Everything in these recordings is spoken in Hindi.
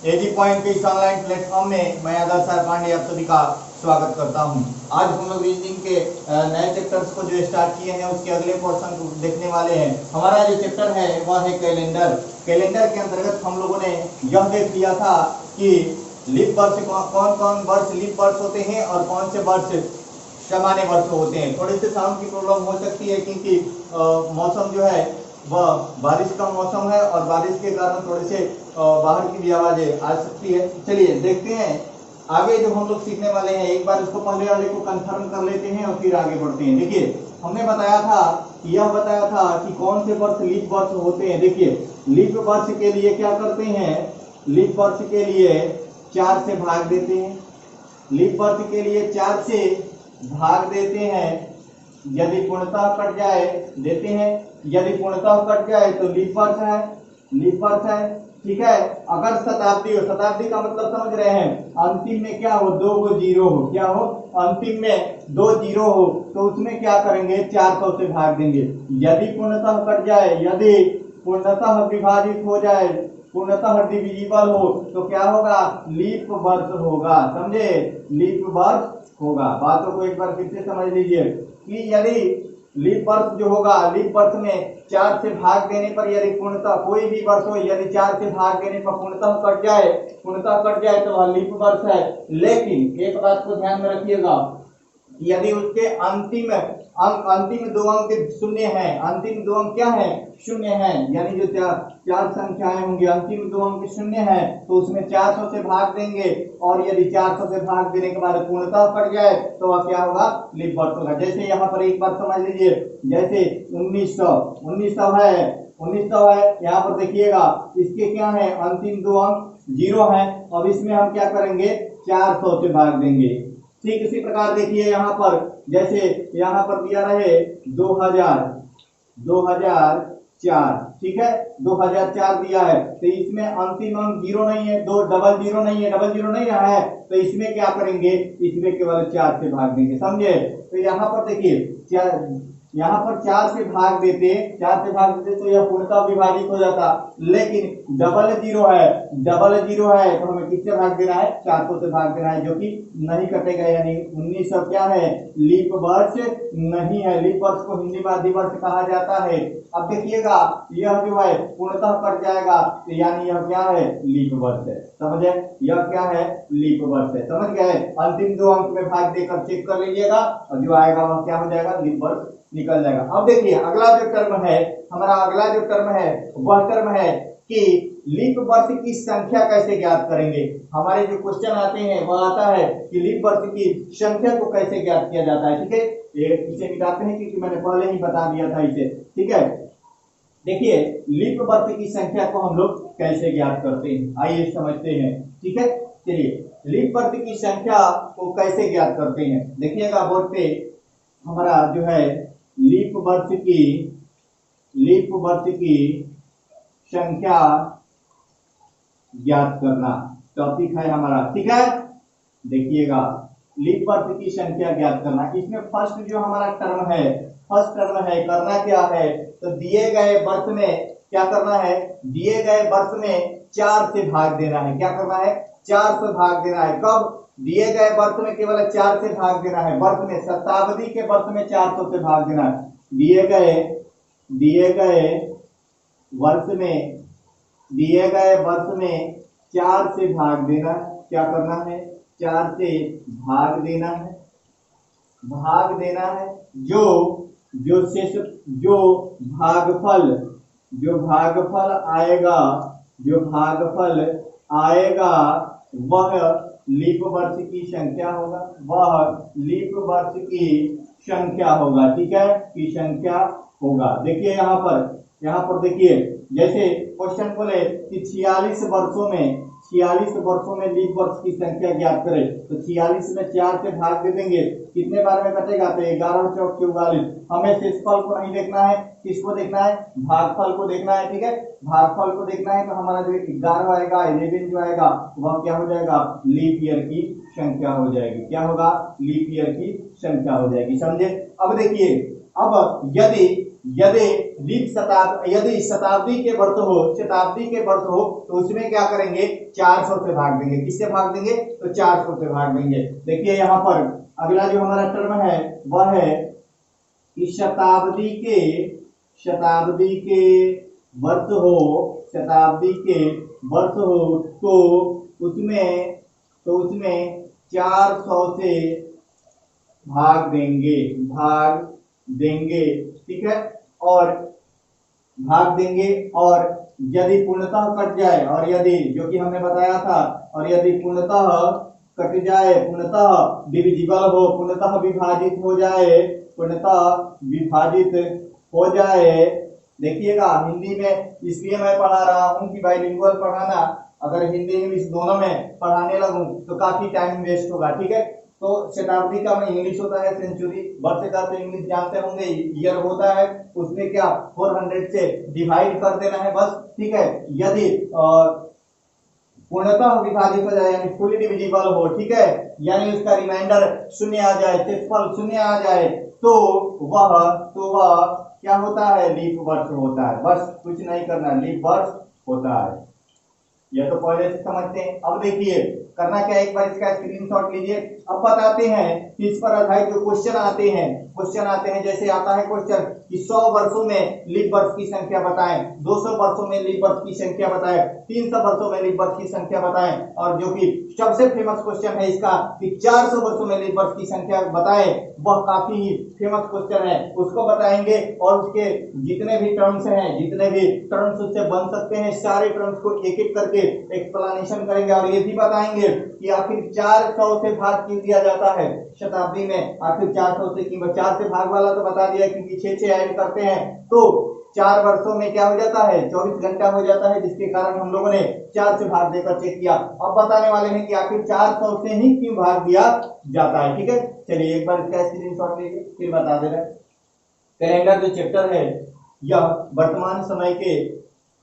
एजी पॉइंट के इस ऑनलाइन प्लेटफॉर्म में मैं आदर्श पांडे आप सभी का स्वागत करता हूं। आज हम लोग रीजनिंग के नए चैप्टर्स को जो स्टार्ट किए हैं उसके अगले पोर्शन को देखने वाले हैं। हमारा जो चैप्टर है वह है कैलेंडर। कैलेंडर के अंतर्गत हम लोगों ने यह देख लिया था कि लीप वर्ष कौन कौन वर्ष लीप वर्ष होते हैं और कौन से वर्ष सामान्य वर्ष होते हैं। थोड़ी सी साउंड की प्रॉब्लम हो सकती है क्योंकि मौसम जो है वह बारिश का मौसम है और बारिश के कारण थोड़े से बाहर की भी आवाजें आ सकती है। चलिए देखते हैं आगे जो हम लोग सीखने वाले हैं। एक बार इसको पहले वाले को कंफर्म कर लेते हैं और फिर आगे बढ़ते हैं। देखिए हमने बताया था कि कौन से वर्ष लीप वर्ष होते हैं। देखिए लीप वर्ष के लिए क्या करते हैं, लीप वर्ष के लिए 4 से भाग देते हैं। लीप वर्ष के लिए 4 से भाग देते हैं। यदि पूर्णतः कट जाए देते हैं, यदि पूर्णतः कट जाए तो लीप वर्ष है, लीप वर्ष है। ठीक है। अगर शताब्दी हो, शताब्दी का मतलब समझ रहे हैं, अंतिम में क्या हो, 2 को 0 हो, क्या हो, अंतिम में 2 0 हो तो उसमें क्या करेंगे, 400 से भाग देंगे। यदि पूर्णतः कट जाए, यदि पूर्णतः विभाजित हो जाए, पूर्णतः डिविजिबल हो तो क्या होगा, लीप वर्ष होगा। समझे, लीप वर्ष होगा। बातों को एक बार फिर से समझ लीजिए कि यदि लीप वर्ष जो होगा, लीप वर्ष में 4 से भाग देने पर यदि पूर्णतः कोई भी वर्ष हो, यदि 4 से भाग देने पर पूर्णतः कट जाए तो वह लीप वर्ष है। लेकिन एक बात को ध्यान में रखिएगा, यदि उसके अंतिम 2 अंक शून्य है, अंतिम 2 अंक क्या है, शून्य है, यानी जो 4 संख्याएं होंगी अंतिम 2 अंक शून्य है तो उसमें 400 से भाग देंगे। और यदि 400 से भाग देने के बाद पूर्णतः कट जाए तो वह क्या होगा, लीप वर्ष होगा। जैसे यहाँ पर एक बात समझ लीजिए, जैसे 1900 है, यहाँ पर देखिएगा इसके क्या है, अंतिम 2 अंक 0 है। अब इसमें हम क्या करेंगे, 400 से भाग देंगे। ठीक इसी प्रकार देखिए यहाँ पर, जैसे यहाँ पर दिया रहे 2004, ठीक है, 2004 दिया है तो इसमें अंतिम अंक 0 नहीं है, 2 डबल जीरो नहीं है तो इसमें क्या करेंगे, इसमें केवल 4 से भाग देंगे। समझे। तो यहाँ पर देखिए यहाँ पर 4 से भाग देते तो यह पूर्णतः विभाजित हो जाता। लेकिन डबल जीरो है तो हमें किससे भाग देना है, 400 से भाग देना है, जो कि नहीं कटेगा। यानी 1900 क्या है, लीप वर्ष नहीं है। लीप वर्ष को हिंदी में अधिवर्ष कहा जाता है। अब देखिएगा यह जो है पूर्णतः कट जाएगा तो यानी यह क्या है, लीप वर्ष है। समझे, यह क्या है, लीप वर्ष है। समझ गए। अंतिम 2 अंक में भाग देकर चेक कर लीजिएगा और जो आएगा वह क्या हो जाएगा, लीप वर्ष निकल जाएगा। अब देखिए अगला जो टर्म है हमारा, अगला जो टर्म है वह टर्म है कि लीप वर्ष की संख्या कैसे ज्ञात करेंगे। हमारे जो क्वेश्चन आते हैं वह आता है कि लीप वर्ष की संख्या को कैसे ज्ञात किया जाता है। ठीक है, इसे मिटाते हैं क्योंकि मैंने पहले ही बता दिया था इसे। ठीक है, देखिए लीप वर्ष की संख्या को हम लोग कैसे ज्ञात करते हैं, आइए समझते हैं। ठीक है, चलिए लीप वर्ष की संख्या को कैसे ज्ञात करते हैं। देखिएगा बोर्ड पे हमारा जो है लीप वर्ष की संख्या ज्ञात करना टॉपिक है हमारा। ठीक है, देखिएगा लीप वर्ष की संख्या ज्ञात करना। इसमें फर्स्ट जो हमारा टर्म है, करना क्या है, तो दिए गए वर्ष में क्या करना है, दिए गए वर्ष में 4 से भाग देना है। क्या करना है, 4 से भाग देना है। कब, दिए गए वर्ष में केवल 4 से भाग देना है। वर्ष में, शताब्दी के वर्ष में 400 से भाग देना है। दिए गए वर्ष में 4 से भाग देना, क्या करना है, 4 से भाग देना है। जो भागफल आएगा वह लीप वर्ष की संख्या होगा। ठीक है, की संख्या होगा। देखिए यहाँ पर देखिए, जैसे क्वेश्चन बोले कि 46 वर्षों में लीप वर्ष की संख्या ज्ञात करें, तो 46 में 4 से भाग दे देंगे, कितने बार में कटेगा, तो 11 चौक 44। हमें शेषफल को नहीं देखना है, किसको देखना है, भागफल को देखना है। ठीक है, भागफल को देखना है तो हमारा जो 11 आएगा, 11 जो आएगा वह क्या हो जाएगा, लीप ईयर की संख्या हो जाएगी। क्या होगा, लीप ईयर की संख्या हो जाएगी। समझे। अब देखिए, अब यदि यदि यदि शताब्दी के वर्ष हो, शताब्दी के वर्ष हो, तो उसमें क्या करेंगे, 400 से भाग देंगे। किससे भाग देंगे, तो 400 से भाग देंगे। देखिए यहाँ पर अगला जो हमारा टर्म है वह है कि शताब्दी के वर्ष हो, शताब्दी के वर्ष हो, तो उसमें 400 से भाग देंगे, ठीक है। और भाग देंगे, और यदि पूर्णतः कट जाए, और यदि, जो कि हमने बताया था, और यदि पूर्णतः कट जाए, पूर्णतः डिविजिबल हो, पूर्णतः विभाजित हो जाए। देखिएगा हिंदी में इसलिए मैं पढ़ा रहा हूँ कि बाइलिंगुअल पढ़ाना, अगर हिंदी इंग्लिश दोनों में पढ़ाने लगूं तो काफी टाइम वेस्ट होगा, ठीक है। तो शताब्दी का में इंग्लिश होता है सेंचुरी, वर्ष का तो इंग्लिश जानते होंगे ईयर होता है, उसमें क्या 400 से डिवाइड कर देना है बस, ठीक है। यदि पूर्णतः विभाजित हो जाए यानी फुली डिविजिबल हो, ठीक है, यानी उसका रिमाइंडर शून्य आ जाए, शेषफल शून्य आ जाए, तो वह क्या होता है, लीप वर्ष होता है। बस कुछ नहीं करना, लीप वर्ष होता है। यह तो पहले से समझते हैं। अब देखिए करना क्या, एक बार इसका स्क्रीनशॉट लीजिए। अब बताते हैं कि इस पर आधारित जो क्वेश्चन आते हैं, जैसे आता है क्वेश्चन कि 100 वर्षों में लीप वर्ष की संख्या बताएं, 200 वर्षों में लीप वर्ष की संख्या बताएं, 300 वर्षों में लीप वर्ष की संख्या बताएं, और जो कि सबसे फेमस क्वेश्चन है इसका कि 400 वर्षों में लीप वर्ष की संख्या बताएं, वह काफी ही फेमस क्वेश्चन है, उसको बताएंगे। और उसके जितने भी टर्म्स हैं, जितने भी टर्म्स उससे बन सकते हैं, सारे टर्म्स को एक एक करके एक्सप्लेनेशन करेंगे, और ये भी बताएंगे कि आखिर 400 से भाग क्यों दिया जाता है शताब्दी में, आखिर 400 से क्यों। 4 से भाग वाला तो बता दिया क्योंकि 6 ऐड करते हैं तो 4 वर्षों में क्या हो जाता है, 24 घंटा हो जाता है, जिसके कारण हम लोगों ने 4 से भाग देकर चेक किया। अब बताने वाले हैं कि आखिर 400 से ही क्यों भाग दिया जाता है, ठीक है। चलिए एक बार इसका स्क्रीनशॉट लीजिए, फिर बता दे रहे। कैलेंडर जो चैप्टर है यह वर्तमान समय के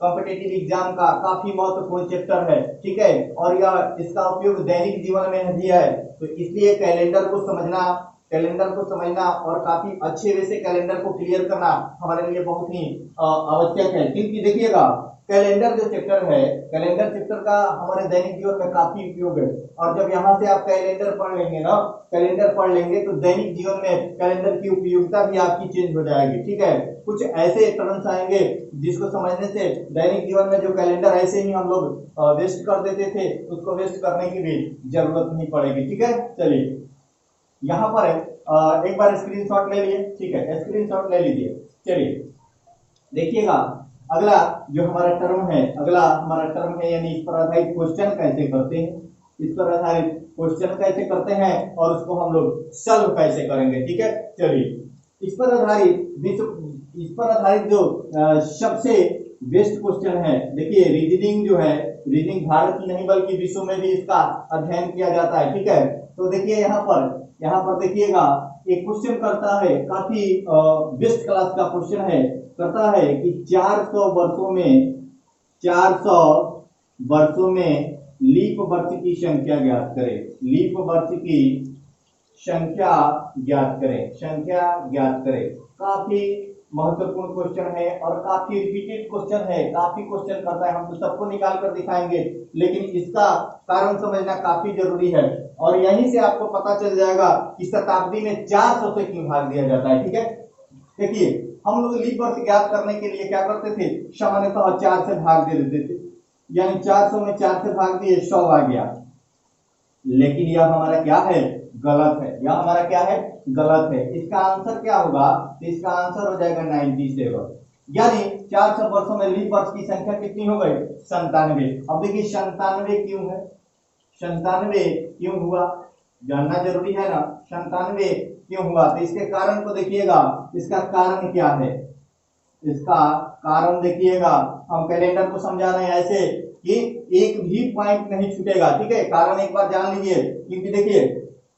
कॉम्पिटिटिव एग्जाम का काफी महत्वपूर्ण चैप्टर है, ठीक है, और यह इसका उपयोग दैनिक जीवन में भी है। तो इसलिए कैलेंडर को समझना और काफी अच्छे वे से कैलेंडर को क्लियर करना हमारे लिए बहुत ही आवश्यक है। क्योंकि देखिएगा कैलेंडर जो चैप्टर है, कैलेंडर चैप्टर का हमारे दैनिक जीवन में काफी उपयोग है। और जब यहाँ से आप कैलेंडर पढ़ लेंगे तो दैनिक जीवन में कैलेंडर की उपयोगिता भी आपकी चेंज हो जाएगी, ठीक है। कुछ ऐसे टर्म्स आएंगे जिसको समझने से दैनिक जीवन में जो कैलेंडर ऐसे ही हम लोग वेस्ट कर देते थे, उसको वेस्ट करने की भी जरूरत नहीं पड़ेगी, ठीक है। चलिए यहाँ पर एक बार स्क्रीनशॉट ले लिए, ठीक है, स्क्रीनशॉट ले लीजिए। चलिए देखिएगा अगला जो हमारा टर्म है, यानी इस पर आधारित क्वेश्चन कैसे करते हैं, और उसको हम लोग सॉल्व कैसे करेंगे, ठीक है। चलिए इस पर आधारित जो सबसे बेस्ट क्वेश्चन है, देखिए रीजनिंग भारत की नहीं बल्कि विश्व में भी इसका अध्ययन किया जाता है, ठीक है। तो देखिए यहाँ पर देखिएगा एक क्वेश्चन करता है, काफी बेस्ट क्लास का क्वेश्चन है, करता है कि 400 वर्षों में लीप वर्ष की संख्या ज्ञात करें। काफी महत्वपूर्ण क्वेश्चन है और काफी रिपीटेड क्वेश्चन है, काफी क्वेश्चन करता है। हम तो सबको निकाल कर दिखाएंगे, लेकिन इसका कारण समझना काफी जरूरी है। और यहीं से आपको पता चल जाएगा कि शताब्दी में 400 से क्यों भाग दिया जाता है, ठीक है। देखिए हम लोग लीप वर्ष ज्ञात करने के लिए क्या करते थे, सामान्यतः 4 से भाग दे देते थे, यानी 400 में 4 से भाग दिए 100 आ गया। लेकिन यह हमारा क्या है, गलत है। इसका आंसर क्या होगा, तो इसका आंसर हो जाएगा 97, यानी 400 वर्षों में लीप वर्ष की संख्या कितनी हो गई, 97। अब देखिए 97 क्यों हुआ, जानना जरूरी है ना, 97 क्यों हुआ। तो इसके कारण को देखिएगा, इसका कारण क्या है, इसका कारण देखिएगा, हम कैलेंडर को समझा रहे हैं ऐसे कि एक भी पॉइंट नहीं छूटेगा, ठीक है। कारण एक बार जान लीजिए, क्योंकि देखिए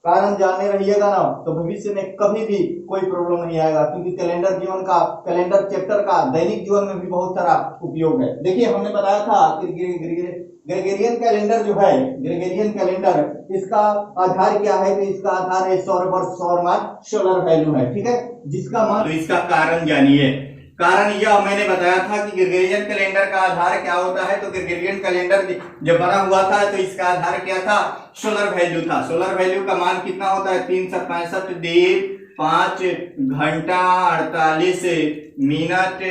कारण जानने रहिएगा ना तो भविष्य में कभी भी कोई प्रॉब्लम नहीं आएगा, क्योंकि कैलेंडर चैप्टर का दैनिक जीवन में भी बहुत सारा उपयोग है। देखिए हमने बताया था कि ग्रेगोरियन कैलेंडर इसका आधार क्या है, तो इसका आधार है सौर वर्ष, सौर मास, सोलर वैल्यू है, ठीक है, जिसका मान, तो इसका कारण जानिए। कारण यह मैंने बताया था कि ग्रेगोरियन कैलेंडर का आधार क्या होता है। तो ग्रेगोरियन कैलेंडर जब बना हुआ था तो इसका आधार क्या था, सोलर वैल्यू था। सोलर वैल्यू का मान कितना होता है, 365 दिन 5 घंटा 48 मिनट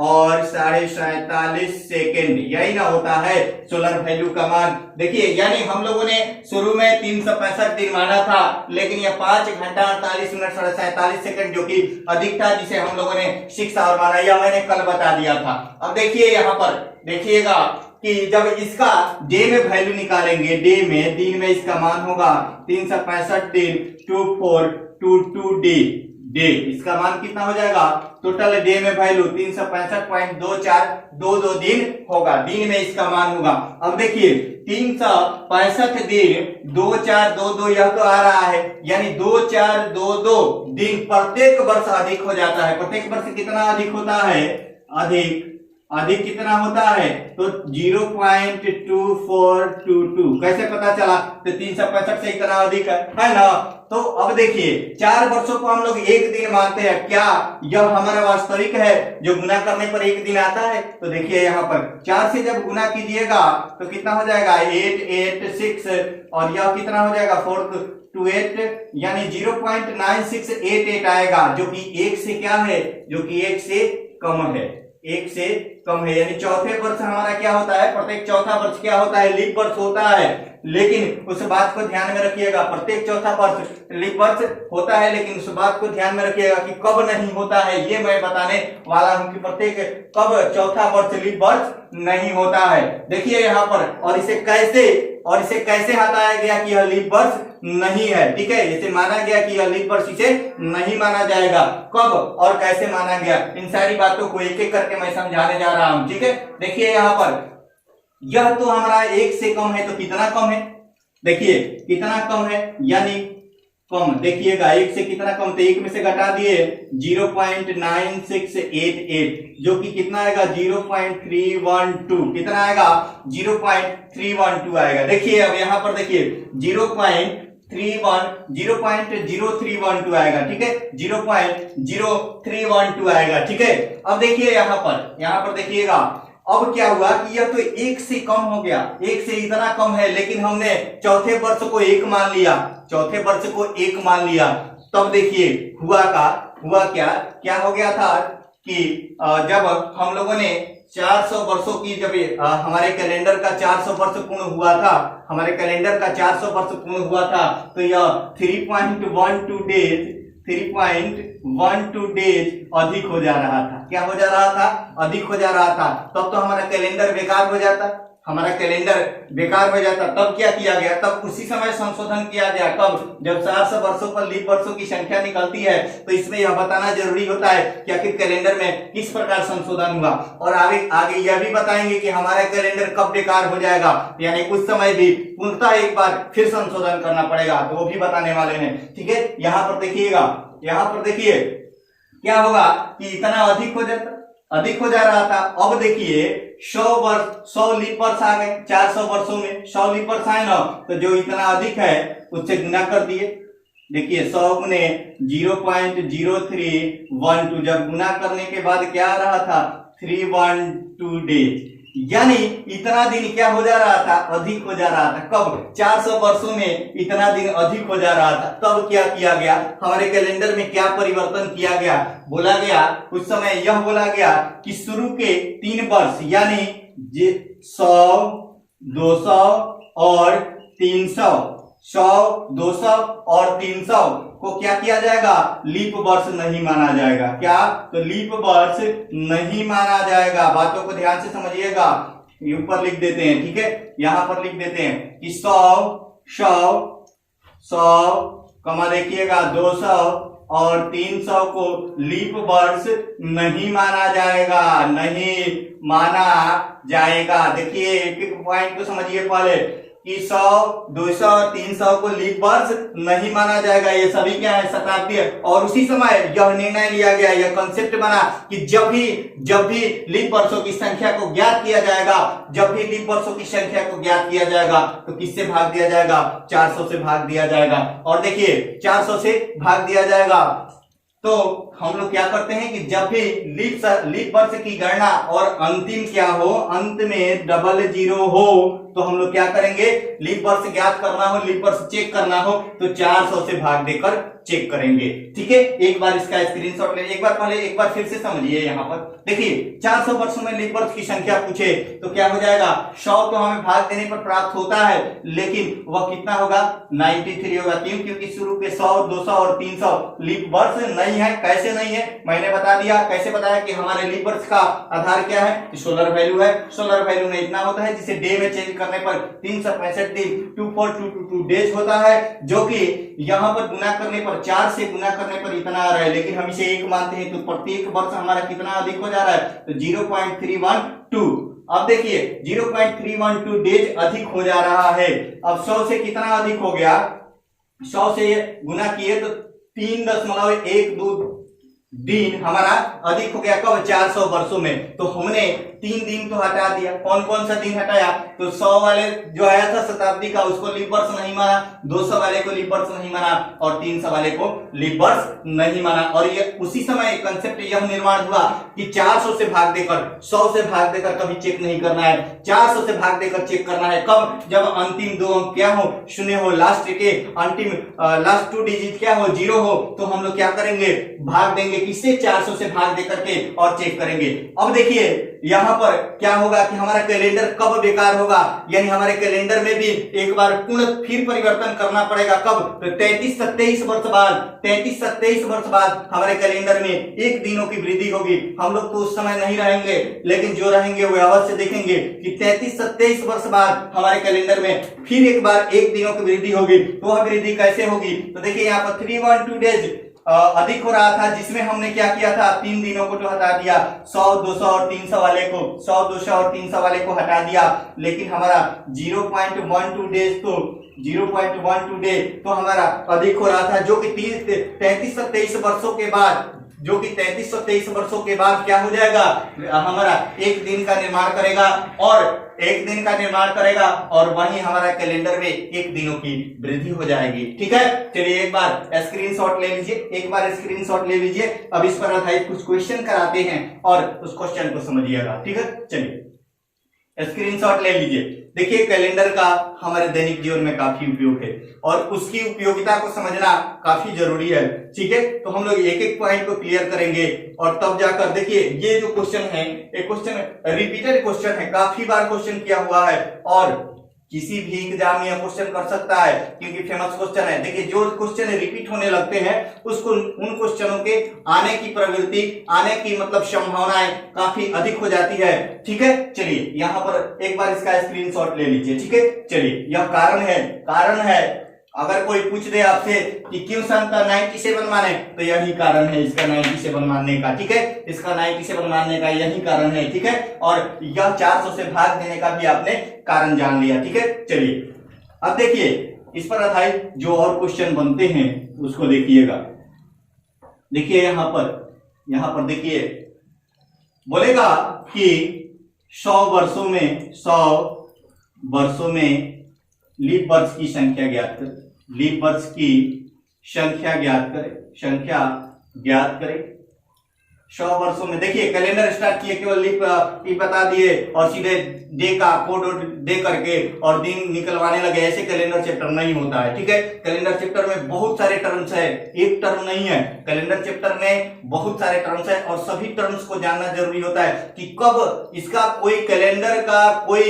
और 47.5 सेकेंड, यही ना होता है सोलर वैल्यू का मान। देखिए यानी हम लोगों ने शुरू में 365 दिन माना था, लेकिन यह 5 घंटा 48 मिनट 47 सेकेंड जो कि अधिक था, जिसे हम लोगों ने 6 आवर माना, यह मैंने कल बता दिया था। अब देखिए यहाँ पर देखिएगा कि जब इसका डे में वैल्यू निकालेंगे, डे में दिन में इसका मान होगा 365 दिन 2422 डे, इसका मान कितना हो जाएगा, टोटल डे में वैल्यू 365.2422 दिन होगा, दिन में इसका मान होगा। अब देखिए 365 दिन 2422 यह तो आ रहा है, यानी 2422 दिन प्रत्येक वर्ष अधिक हो जाता है। प्रत्येक वर्ष कितना अधिक होता है, अधिक कितना होता है, तो 0.2422। कैसे पता चला, तो 365 से इतना अधिक है ना। तो अब देखिए 4 वर्षों को हम लोग एक दिन मानते हैं, क्या यह हमारा वास्तविक है जो गुना करने पर एक दिन आता है। तो देखिए यहाँ पर 4 से जब गुना कीजिएगा तो कितना हो जाएगा 886, और यह कितना हो जाएगा 428, यानी 0.9688 आएगा, जो कि 1 से क्या है, जो कि 1 से कम है, 1 से कम है। यानी चौथे वर्ष हमारा क्या होता है, प्रत्येक चौथा वर्ष क्या होता है, लीप वर्ष होता है। लेकिन उस बात को ध्यान में रखिएगा, प्रत्येक चौथा वर्ष लीप वर्ष होता है, लेकिन उस बात को ध्यान में रखिएगा कि कब नहीं होता है, ये मैं बताने वाला हूं कि प्रत्येक कब चौथा वर्ष लीप वर्ष नहीं होता है। देखिए यहाँ पर, और इसे कैसे हटाया गया कि यह लीप वर्ष नहीं है, ठीक है। इसे माना गया कि यह लीप वर्ष इसे नहीं माना जाएगा, कब और कैसे माना गया, इन सारी बातों को एक एक करके मैं समझाने जा रहा हूं, ठीक है। देखिए यहाँ पर यह तो हमारा 1 से कम है, तो कितना कम है, देखिए कितना कम है, यानी कम, देखिएगा 1 से कितना कम, तो 1 में से घटा दिए 0.9688, जो कि कितना आएगा 0.312, कितना आएगा 0.312 आएगा। देखिए अब यहाँ पर देखिए 0.0312 आएगा, ठीक है, 0.0312 आएगा, ठीक है। अब देखिए यहाँ पर देखिएगा अब क्या हुआ कि यह तो 1 से कम हो गया, 1 से इतना कम है, लेकिन हमने चौथे वर्ष को 1 मान लिया, तब देखिए हुआ क्या हो गया था कि जब हम लोगों ने 400 वर्षों की, जब हमारे कैलेंडर का 400 वर्ष पूर्ण हुआ था, तो यह 3.12 डेज अधिक हो जा रहा था। क्या हो जा रहा था, अधिक हो जा रहा था। तब तो हमारा कैलेंडर बेकार हो जाता, तब क्या किया गया, तब उसी समय संशोधन किया गया। कब, जब 400 वर्षों पर लीप वर्षों की संख्या निकलती है, तो इसमें यह बताना जरूरी होता है कि आखिर कैलेंडर में किस प्रकार संशोधन हुआ, और आगे यह भी बताएंगे कि हमारा कैलेंडर कब बेकार हो जाएगा, यानी उस समय भी पुनः एक बार फिर संशोधन करना पड़ेगा, तो वो भी बताने वाले हैं, ठीक है। यहाँ पर देखिए क्या होगा कि इतना अधिक हो जा रहा था। अब देखिए 100 लीप वर्ष आ गए, 400 वर्षों में 100 लीप वर्ष आए ना, तो जो इतना अधिक है उससे गुना कर दिए। देखिए 100 गुने 0.0312, जब गुना करने के बाद क्या आ रहा था 312 डेज, यानी इतना दिन क्या हो जा रहा था, अधिक हो जा रहा था। कब, 400 वर्षों में इतना दिन अधिक हो जा रहा था। तब क्या किया गया, हमारे कैलेंडर में क्या परिवर्तन किया गया, बोला गया उस समय यह बोला गया कि शुरू के 3 वर्ष यानी 100, 200 और 300, 100, 200 और 300 को क्या किया जाएगा, लीप वर्ष नहीं माना जाएगा। क्या, तो लीप वर्ष नहीं माना जाएगा। बातों को ध्यान से समझिएगा, ऊपर लिख देते हैं, ठीक है, यहां पर लिख देते हैं कि 100 कमा देखिएगा 200 और 300 को लीप वर्ष नहीं माना जाएगा, देखिए एक पॉइंट को समझिए पहले कि 100, 200 और 300 को लीप वर्ष नहीं माना जाएगा। ये सभी क्या है, शताब्दी है। और उसी समय यह निर्णय लिया गया, यह कॉन्सेप्ट बना कि जब भी लीप वर्षों की संख्या को ज्ञात किया जाएगा, तो किससे भाग दिया जाएगा, 400 से भाग दिया जाएगा। और देखिए 400 से भाग दिया जाएगा तो हम लोग क्या करते हैं कि जब भी लीप वर्ष की गणना और अंतिम क्या हो, अंत में डबल जीरो हो, तो हम लोग क्या करेंगे, लीप वर्ष ज्ञात करना हो, लीप वर्ष चेक करना हो तो 400 से भाग देकर चेक करेंगे। ठीक है, एक बार इसका स्क्रीनशॉट ले, एक बार फिर से समझिए। यहाँ पर देखिए 400 वर्षों में लीप वर्ष की संख्या पूछे तो क्या हो जाएगा, 100 तो हमें भाग देने पर प्राप्त होता है, लेकिन वह कितना होगा, 93 होगा। क्यों? क्योंकि शुरू के 100, 200 और 300 लीप वर्ष नहीं है। कैसे नहीं है, मैंने बता दिया। कैसे बताया कि हमारे लीप वर्ष का आधार क्या है, सोलर वैल्यू है। सोलर वैल्यू में इतना होता है जिसे डे में चेंज करने पर 365 दिन 2422 डेज होता है, जो कि यहाँ पर गुना करने पर 4 से गुना करने पर इतना आ रहा है, लेकिन हम इसे 1 मानते हैं तो प्रत्येक वर्ष हमारा कितना अधिक हो जा रहा है, तो 0.312। अब देखिए 0.312 डेज अधिक हो जा रहा है। अब 100 से कितना अधिक हो गया, 100 से गुना किए तो 3.12 दिन हमारा अधिक हो गया। कब, 400 वर्षों में। तो हमने 3 दिन तो हटा दिया। कौन कौन सा दिन हटाया, तो 100 वाले जो आया था शताब्दी का उसको लीप वर्ष नहीं माना, 200 वाले को लीप वर्ष नहीं माना और 300 वाले को लीप वर्ष नहीं माना। और ये उसी समय कंसेप्ट यह निर्माण हुआ कि 400 से भाग देकर, 100 से भाग देकर कभी चेक नहीं करना है, 400 से भाग देकर चेक करना है। कब, जब अंतिम 2 अंक क्या हो, शून्य हो, लास्ट के अंतिम लास्ट 2 डिजिट क्या हो, 0 हो, तो हम लोग क्या करेंगे, भाग देंगे किससे, 400 से भाग देकर के और चेक करेंगे। अब देखिए यहां पर क्या होगा कि हमारा कैलेंडर कब बेकार होगा, यानी हमारे कैलेंडर में भी एक बार पूर्ण फिर परिवर्तन करना पड़ेगा। कब, तो 33-27 वर्ष बाद, 33-27 वर्ष बाद हमारे कैलेंडर में 1 दिनों की वृद्धि होगी। हम लोग तो उस समय नहीं रहेंगे, लेकिन जो रहेंगे वो अवश्य देखेंगे कि 33-27 वर्ष बाद हमारे कैलेंडर में फिर एक बार 1 दिनों की वृद्धि होगी। तो वह वृद्धि कैसे होगी, तो देखिए यहाँ पर 312 डेज अधिक हो रहा था, जिसमें हमने क्या किया था, 3 दिनों को तो हटा दिया, 100, 200 और 300 वाले को, 100, 200 और 300 वाले को हटा दिया, लेकिन हमारा 0.12 डेज तो 0.12 डे तो हमारा अधिक हो रहा था, जो कि 33-27 वर्षों के बाद, जो कि 33-27 वर्षों के बाद क्या हो जाएगा, हमारा 1 दिन का निर्माण करेगा और 1 दिन का निर्माण करेगा और वहीं हमारा कैलेंडर में 1 दिनों की वृद्धि हो जाएगी। ठीक है, चलिए एक बार स्क्रीनशॉट ले लीजिए, एक बार स्क्रीनशॉट ले लीजिए। अब इस पर आधारित कुछ क्वेश्चन कराते हैं और उस क्वेश्चन को समझिएगा। ठीक है, चलिए स्क्रीनशॉट ले लीजिए। देखिए कैलेंडर का हमारे दैनिक जीवन में काफी उपयोग है और उसकी उपयोगिता को समझना काफी जरूरी है। ठीक है, तो हम लोग एक एक पॉइंट को क्लियर करेंगे और तब जाकर देखिए ये जो क्वेश्चन है, एक क्वेश्चन रिपीटेड क्वेश्चन है, काफी बार क्वेश्चन किया हुआ है और किसी भी एग्जाम में यह क्वेश्चन कर सकता है क्योंकि फेमस क्वेश्चन है। देखिए जो क्वेश्चन रिपीट होने लगते हैं उसको, उन क्वेश्चनों के आने की प्रवृत्ति, आने की मतलब संभावनाएं काफी अधिक हो जाती है। ठीक है, चलिए यहाँ पर एक बार इसका स्क्रीनशॉट ले लीजिए। ठीक है, चलिए यह कारण है। अगर कोई पूछ दे आपसे कि क्यों सन का 97 माने, तो यही कारण है इसका 97 मानने का। ठीक है, इसका 97 मानने का यही कारण है। ठीक है, और यह 400 से भाग देने का भी आपने कारण जान लिया। ठीक है, चलिए अब देखिए इस पर आधारित जो और क्वेश्चन बनते हैं उसको देखिएगा। देखिए यहाँ पर देखिए बोलेगा कि 100 वर्षों में लीप वर्ष की संख्या ज्ञात करें। लीप वर्ष की संख्या ज्ञात करें 100 वर्षों में। देखिए कैलेंडर स्टार्ट किए, केवल लीप बता दिए और सीधे डे का कोड दे करके और दिन निकलवाने लगे, ऐसे कैलेंडर चैप्टर नहीं होता है। ठीक है, कैलेंडर चैप्टर में बहुत सारे टर्म्स है, एक टर्म नहीं है। कैलेंडर चैप्टर में बहुत सारे टर्म्स है और सभी टर्म्स को जानना जरूरी होता है कि कब इसका कोई कैलेंडर का कोई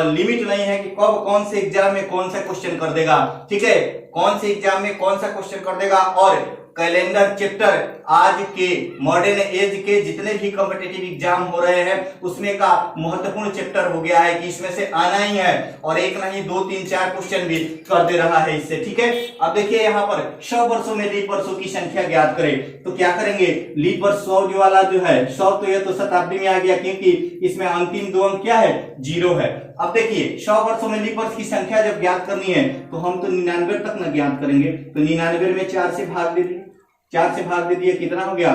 लिमिट नहीं है कि कब कौन से एग्जाम में कौन सा क्वेश्चन कर देगा। ठीक है, कौन से एग्जाम में कौन सा क्वेश्चन कर देगा। और कैलेंडर चैप्टर आज के मॉडर्न एज के जितने भी कॉम्पिटिटिव एग्जाम हो रहे हैं उसमें का महत्वपूर्ण चैप्टर हो गया है कि इसमें से आना ही है और एक नहीं 2 3 4 क्वेश्चन भी कर दे रहा है इससे। ठीक है, अब देखिए यहाँ पर 100 वर्षों में लीप वर्षों की संख्या ज्ञात करें, तो क्या करेंगे, लीप वर्ष 100 जो वाला जो है 100 तो ये तो शताब्दी में आ गया क्योंकि इसमें अंतिम 2 अंक क्या है, 0 है। अब देखिए 100 वर्षों में लीप वर्ष की संख्या जब ज्ञात करनी है तो हम तो 99 तक न ज्ञात करेंगे, तो 99 में 4 से भाग दे दिए, 4 से भाग दे दिए, कितना हो गया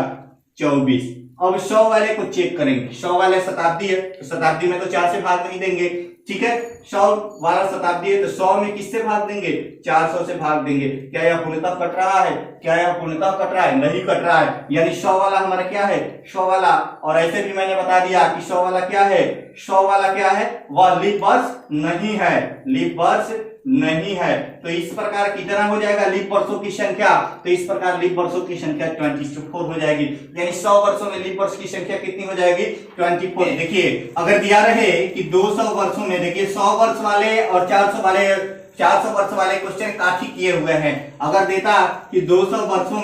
24। अब 100 वाले को चेक करेंगे, 100 वाले शताब्दी है तो शताब्दी में तो 4 से भाग नहीं देंगे, ठीक है, 100 12 शताब्दी है तो 100 में किससे भाग देंगे, 400 से भाग देंगे। क्या यह पूर्णतः कट रहा है, क्या यह पूर्णतः कट रहा है, नहीं कट रहा है, यानी 100 वाला हमारा क्या है, 100 वाला। और ऐसे भी मैंने बता दिया कि 100 वाला क्या है, 100 वाला क्या है, वह लीप वर्ष नहीं है, लीप वर्ष नहीं है। तो इस प्रकार कितना हो जाएगा लीप वर्षों की संख्या, तो इस प्रकार लीप वर्षों की संख्या 24 हो जाएगी, यानी 100 वर्षों में लीप वर्ष की संख्या कितनी हो जाएगी, 24। देखिए अगर दिया रहे कि 200 वर्षों में, देखिए 100 वर्ष वाले और 400 वर्ष वाले क्वेश्चन काफी किए हुए हैं। अगर देता कि 200 वर्षों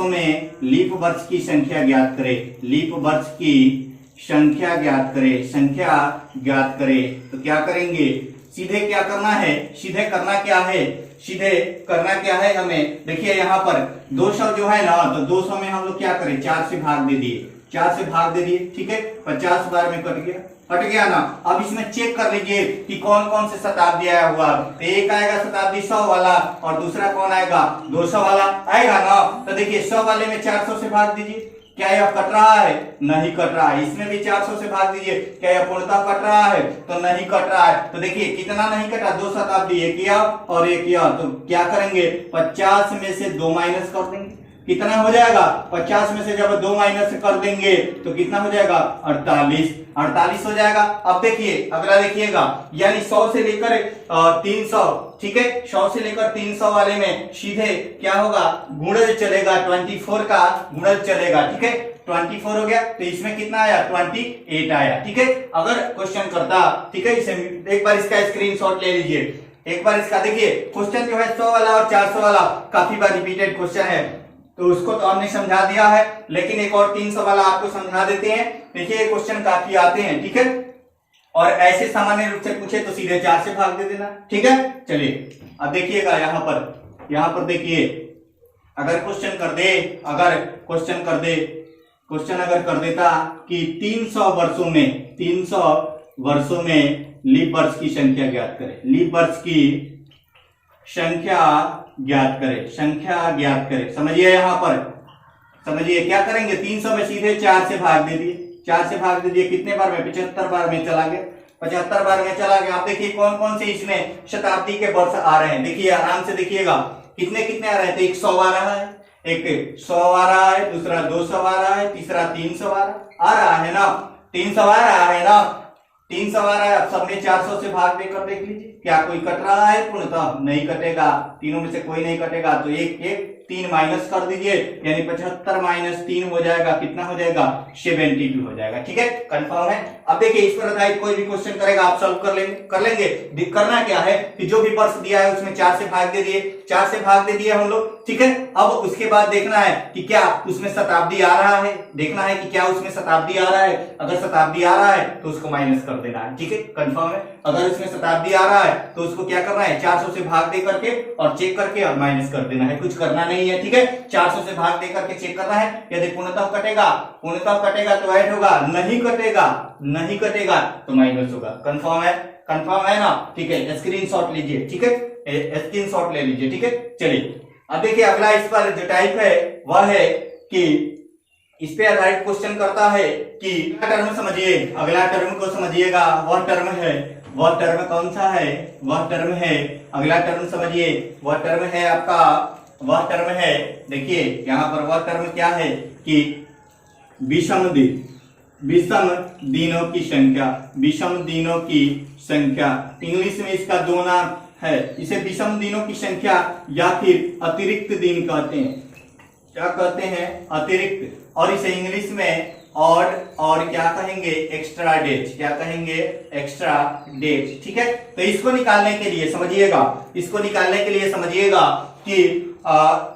में लीप वर्ष की संख्या ज्ञात करे, लीप वर्ष की संख्या ज्ञात करे, तो क्या करेंगे, सीधे क्या करना है, सीधे करना क्या है हमें। देखिए यहाँ पर 200 जो है ना, तो 200 में हम लोग क्या करें, 4 से भाग दे दिए, ठीक है, 50 बार में कट गया ना। अब इसमें चेक कर लीजिए कि कौन कौन से शताब्दी आया हुआ, तो एक आएगा शताब्दी 100 वाला और दूसरा कौन आएगा, 200 वाला आएगा ना। तो देखिए 100 वाले में 400 से भाग दीजिए, क्या यह कट रहा है, नहीं कट रहा है। इसमें भी 400 से भाग दीजिए, क्या यह पूर्णतः कट रहा है, तो नहीं कट रहा है। तो देखिए कितना नहीं कटा, 2 शताब्दी, एक किया और एक किया, तो क्या करेंगे, 50 में से 2 माइनस कर देंगे, कितना हो जाएगा, 50 में से जब 2 माइनस कर देंगे तो कितना हो जाएगा, 48 हो जाएगा। अब देखिए अगला देखिएगा, यानी 100 से लेकर 300, ठीक है, 100 से लेकर 300 वाले में सीधे क्या होगा, गुणज चलेगा, 24 का गुणज चलेगा, ठीक है, 24 हो गया। तो इसमें कितना आया, 28 आया, ठीक है। अगर क्वेश्चन करता, ठीक है, इसे एक बार इसका स्क्रीनशॉट ले लीजिए, एक बार इसका देखिए क्वेश्चन जो है 100 वाला और 400 वाला काफी बार रिपीटेड क्वेश्चन है, तो उसको तो हमने समझा दिया है, लेकिन एक और 300 वाला आपको समझा देते हैं। देखिए क्वेश्चन काफी आते हैं, ठीक है, और ऐसे सामान्य रूप से पूछे तो सीधे 4 से भाग दे देना, ठीक है। चलिए अब देखिएगा यहाँ पर देखिए, अगर क्वेश्चन कर देता कि 300 वर्षों में लीप वर्ष की संख्या ज्ञात करें, लीप वर्ष की संख्या ज्ञात करें। समझिए यहाँ पर, समझिए क्या करेंगे, 300 में सीधे 4 से भाग दे दिए, कितने बार में, 75 बार में चला गया, 75 बार में चला गया। आप देखिए कौन कौन से इसमें शताब्दी के वर्ष आ रहे हैं, देखिए आराम से देखिएगा कितने कितने आ रहे हैं। तो एक 100 आ रहा है, एक 100 आ रहा है, दूसरा 200 आ रहा है, तीसरा 300 आ रहा है ना, 300 आ रहा है ना, 300 आ रहा है। अब सब में 400 से भाग देकर देख लीजिए क्या कोई कट रहा है, पूर्णतः नहीं कटेगा, तीनों में से कोई नहीं कटेगा, तो एक 3 माइनस कर दीजिए, यानी 75 माइनस 3 हो जाएगा, कितना हो जाएगा, 72 हो जाएगा, ठीक है, कंफर्म है। अब देखिए इस पर आधारित कोई भी क्वेश्चन करेगा आप सॉल्व कर लेंगे। करना क्या है कि जो भी वर्ष दिया है उसमें 4 से भाग दे दिए हम लोग, ठीक है। अब उसके बाद देखना है कि क्या उसमें शताब्दी आ रहा है, अगर शताब्दी आ रहा है तो उसको माइनस कर देना है, ठीक है, कंफर्म है। अगर उसमें शताब्दी आ रहा है तो उसको क्या करना है, 400 से भाग दे करके और चेक करके और माइनस कर देना है, कुछ करना नहीं है, ठीक है। 400 से भाग दे करके चेक करना है, यदि पूर्णतः कटेगा तो ऐड होगा, नहीं कटेगा तो माइनस होगा, कंफर्म है ना, ठीक है। स्क्रीनशॉट लीजिए, ठीक है, स्क्रीनशॉट ले लीजिए, ठीक है। चलिए अब देखिए अगला इस पर जो टाइप है वह है कि इस पे आधारित क्वेश्चन करता है कि टर्म समझिए, अगला टर्म को समझिएगा, वह टर्म कौन सा है, अगला टर्म समझिए, वह टर्म है आपका, देखिए यहाँ पर वह टर्म क्या है कि विषम दिनों की संख्या, इंग्लिश में इसका 2 नाम है, इसे विषम दिनों की संख्या या फिर अतिरिक्त दिन कहते हैं, क्या कहते हैं, अतिरिक्त, और इसे इंग्लिश में और क्या कहेंगे, एक्स्ट्रा डेट, ठीक है। तो इसको निकालने के लिए समझिएगा कि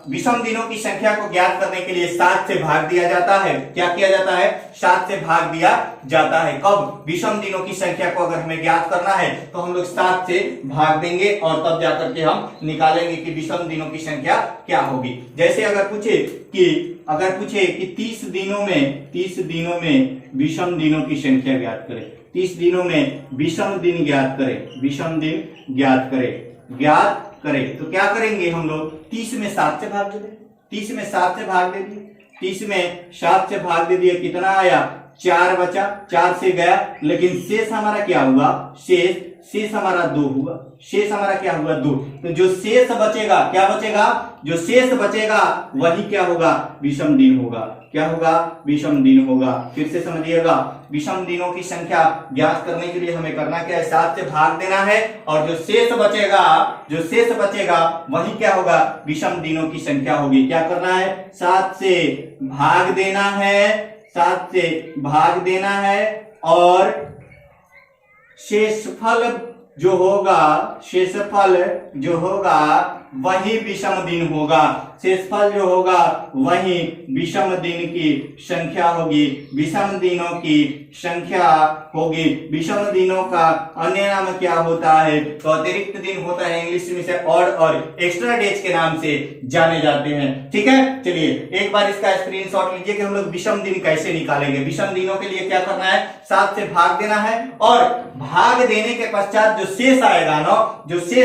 विषम दिनों की संख्या को ज्ञात करने के लिए 7 से भाग दिया जाता है। क्या किया जाता है, 7 से भाग दिया जाता है। कब, विषम दिनों की संख्या को अगर हमें ज्ञात करना है तो हम लोग 7 से भाग देंगे और तब जाकर के हम निकालेंगे कि विषम दिनों की संख्या क्या होगी। जैसे अगर पूछे कि 30 दिनों में विषम दिनों की संख्या ज्ञात करें, 30 दिनों में विषम दिन ज्ञात करें, तो क्या करेंगे हम लोग, 30 में 7 से भाग दे दिए, 30 में 7 से भाग दे दिए, कितना आया, 4 बचा, 4 से गया, लेकिन शेष हमारा क्या हुआ, शेष हमारा 2 हुआ, शेष हमारा क्या हुआ 2। तो जो शेष बचेगा, क्या बचेगा, जो शेष बचेगा वही क्या होगा, विषम दिन होगा। क्या होगा, विषम दिन होगा। फिर से समझिएगा, विषम दिनों की संख्या ज्ञात करने के लिए हमें करना क्या है, 7 से भाग देना है, और जो शेष बचेगा वही क्या होगा, विषम दिनों की संख्या होगी। क्या करना है, 7 से भाग देना है, 7 से भाग देना है, और शेषफल जो होगा वही विषम दिन होगा। शेषफल जो होगा वही विषम दिन की संख्या होगी, विषम दिनों की संख्या होगी। विषम दिनों का अन्य नाम क्या होता है, तो अतिरिक्त दिन होता है, इंग्लिश में से ऑड और एक्स्ट्रा डेज के नाम से जाने जाते हैं। ठीक है, चलिए एक बार इसका स्क्रीनशॉट लीजिए कि हम लोग विषम दिन कैसे निकालेंगे। विषम दिनों के लिए क्या करना है, 7 से भाग देना है, और भाग देने के पश्चात जो शेष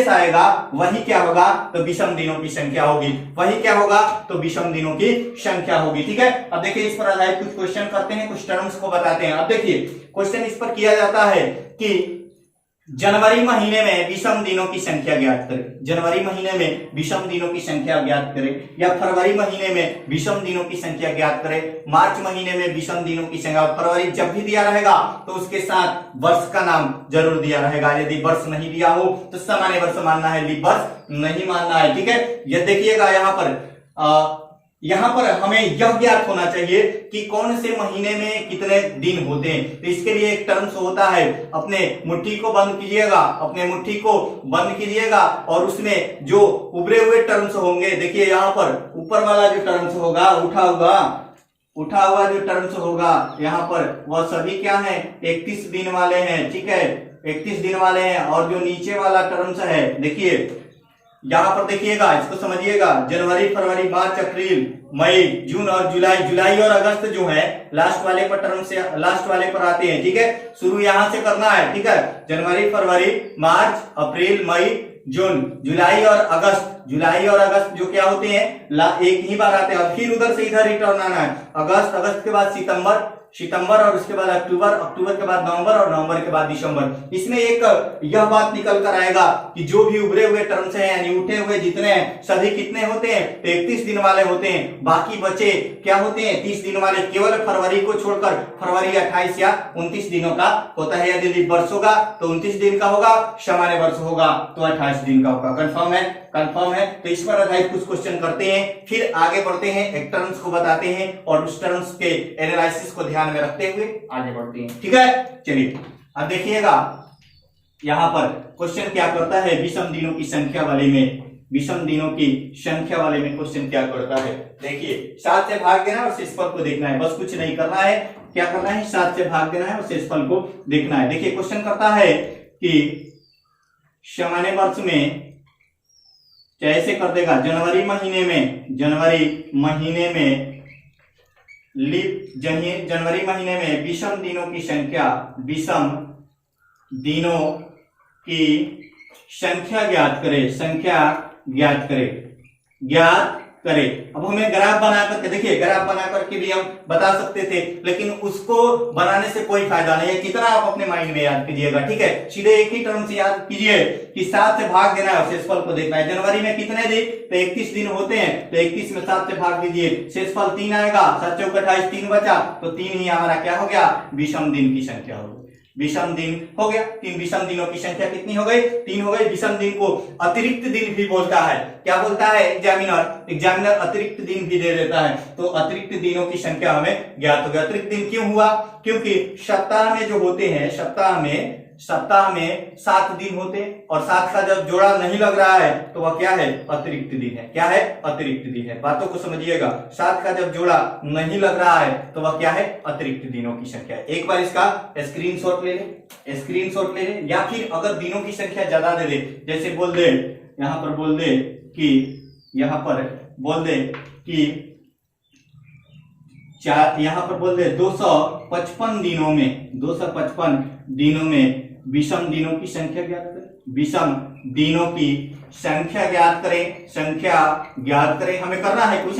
आएगा वही क्या होगा, तो विषम दिनों की संख्या होगी, वही क्या होगा, तो विषम दिनों की संख्या होगी। ठीक है, अब देखिए इस पर आधारित कुछ क्वेश्चन करते हैं, कुछ टर्म्स को बताते हैं। अब देखिए क्वेश्चन इस पर किया जाता है कि जनवरी महीने में विषम दिनों की संख्या ज्ञात करें, जनवरी महीने में विषम दिनों की संख्या ज्ञात करें, या फरवरी महीने में विषम दिनों की संख्या ज्ञात करें, मार्च महीने में विषम दिनों की संख्या। फरवरी जब भी दिया रहेगा तो उसके साथ वर्ष का नाम जरूर दिया रहेगा, यदि वर्ष नहीं दिया हो तो सामान्य वर्ष मानना है, लीप वर्ष नहीं मानना है। ठीक है, ये देखिएगा यहाँ पर हमें यह ज्ञात होना चाहिए कि कौन से महीने में कितने दिन होते हैं। तो इसके लिए एक टर्म्स होता है, अपने मुट्ठी को बंद कीजिएगा, और उसमें जो उभरे हुए टर्म्स होंगे, देखिए यहाँ पर ऊपर वाला जो टर्म्स होगा, उठा हुआ जो टर्म्स होगा यहाँ पर, वह सभी क्या है, 31 दिन वाले हैं। ठीक है, 31 दिन वाले हैं, और जो नीचे वाला टर्म्स है, देखिए यहां पर देखिएगा, इसको समझिएगा, जनवरी, फरवरी, मार्च, अप्रैल, मई, जून और जुलाई और अगस्त जो है लास्ट वाले पर आते हैं। ठीक है, शुरू यहां से करना है। ठीक है, जनवरी, फरवरी, मार्च, अप्रैल, मई, जून, जुलाई और अगस्त जो क्या होते हैं, एक ही बार आते हैं, और फिर उधर से इधर रिटर्न आना है। अगस्त के बाद सितंबर और उसके बाद अक्टूबर के बाद नवंबर, और नवंबर के बाद दिसंबर। इसमें एक यह बात निकल कर आएगा कि जो भी उभरे हुए टर्म्स हैं, यानी उठे हुए जितने हैं, सभी कितने होते हैं, तो 31 दिन वाले होते हैं। बाकी बचे क्या होते हैं, 30 दिन वाले, केवल फरवरी को छोड़कर। फरवरी 28 या 29 दिनों का होता है। यदि लीप वर्ष होगा तो 29 दिन का होगा, सामान्य वर्ष होगा तो 28 दिन का होगा। कंफर्म है। तो इस पर आधारित कुछ क्वेश्चन करते हैं, फिर आगे बढ़ते हैं, एक टर्म्स को बताते हैं, और उस टर्म्स के एनालिसिस को ध्यान में रखते हुए आगे बढ़ते हैं। ठीक है, चलिए अब देखिएगा यहां पर क्वेश्चन क्या करता है, विषम दिनों की संख्या वाले में क्वेश्चन क्या करता है। देखिए 7 से भाग देना और शेषफल को देखना है, बस कुछ नहीं करना है। क्या करना है, 7 से भाग देना है और शेषफल को देखना है। देखिए क्वेश्चन करता है कि सामान्य वर्ष में कैसे कर देगा, जनवरी महीने में विषम दिनों की संख्या ज्ञात करे। अब हमें ग्राफ बना करके, देखिए ग्राफ बना करके भी हम बता सकते थे, लेकिन उसको बनाने से कोई फायदा नहीं है। कितना आप अपने माइंड में याद कीजिएगा। ठीक है, सीधे एक ही टर्म से याद कीजिए कि 7 से भाग देना है और शेषफल को देखना है। जनवरी में कितने दिन, तो 31 दिन होते हैं, तो 31 में 7 से भाग दीजिए, शेषफल 3 आएगा, 7 चौक 28, 3 बचा, तो 3 ही हमारा क्या हो गया, विषम दिन की संख्या होगी। विषम दिन हो गया, 3 विषम दिनों की संख्या कितनी हो गई, 3 हो गई। विषम दिन को अतिरिक्त दिन भी बोलता है। क्या बोलता है एग्जामिनर अतिरिक्त दिन भी दे देता है, तो अतिरिक्त दिनों की संख्या हमें ज्ञात हो गया। अतिरिक्त दिन क्यों हुआ, क्योंकि सप्ताह में जो होते हैं, सप्ताह में 7 दिन होते हैं, और 7 का जब जोड़ा नहीं लग रहा है तो वह क्या है, अतिरिक्त दिन है। क्या है, अतिरिक्त दिन है। बातों को समझिएगा, 7 का जब जोड़ा नहीं लग रहा है तो वह क्या है, अतिरिक्त दिनों की संख्या है। एक बार इसका स्क्रीनशॉट ले ले, या फिर अगर दिनों की संख्या ज्यादा दे दे, जैसे बोल दे यहाँ पर बोल दे यहाँ पर बोल दे 255 दिनों में विषम दिनों की संख्या ज्ञात करें। विषम दिनों की संख्या ज्ञात करें, हमें करना है, कुछ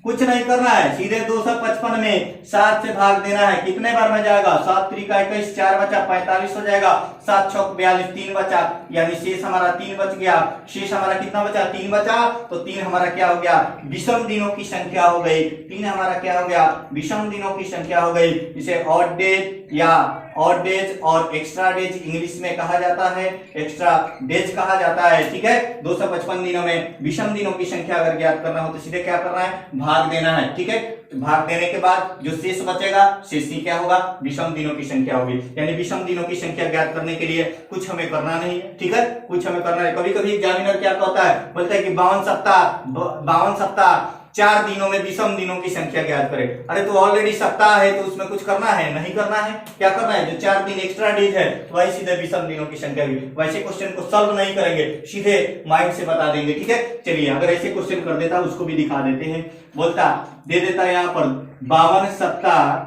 कुछ नहीं करना है, सीधे 255 में 7 से भाग देना है। कितने बार में जाएगा? 7 3 का 21, 4 बचा 45 हो जाएगा, 7 6 42, 3 बचा, यानी शेष हमारा 3 बच गया। शेष हमारा कितना बचा? 3 बचा, तो 3 हमारा क्या हो गया? विषम दिनों की संख्या हो गई। 3 हमारा क्या हो गया? विषम दिनों की संख्या हो गई। इसे ऑड डेज या ऑड डेज और एक्स्ट्रा डेज इंग्लिश में कहा जाता है, एक्स्ट्रा डेज कहा जाता है। ठीक है, 255 दिनों में विषम दिनों की संख्या अगर ज्ञात करना हो तो सीधे क्या करना है? भाग देना है। ठीक है, तो भाग देने के बाद जो शेष बचेगा, शेष ही क्या होगा? विषम दिनों की संख्या होगी। यानी विषम दिनों की संख्या ज्ञात करने के लिए कुछ हमें करना नहीं है। ठीक है, कुछ हमें करना है। कभी कभी एग्जामिनर क्या कहता है? बोलता है कि 52 सप्ताह 4 दिनों में विषम दिनों की संख्या ज्ञात करें। अरे तो ऑलरेडी सप्ताह है तो उसमें कुछ करना है? नहीं करना है। क्या करना है? जो 4 दिन एक्स्ट्रा डेज है वही सीधे विषम दिनों की संख्या भी। वैसे क्वेश्चन को सॉल्व नहीं करेंगे, सीधे माइंड से बता देंगे। ठीक है, चलिए अगर ऐसे क्वेश्चन कर देता उसको भी दिखा देते हैं। बोलता दे देता यहाँ पर 52 सप्ताह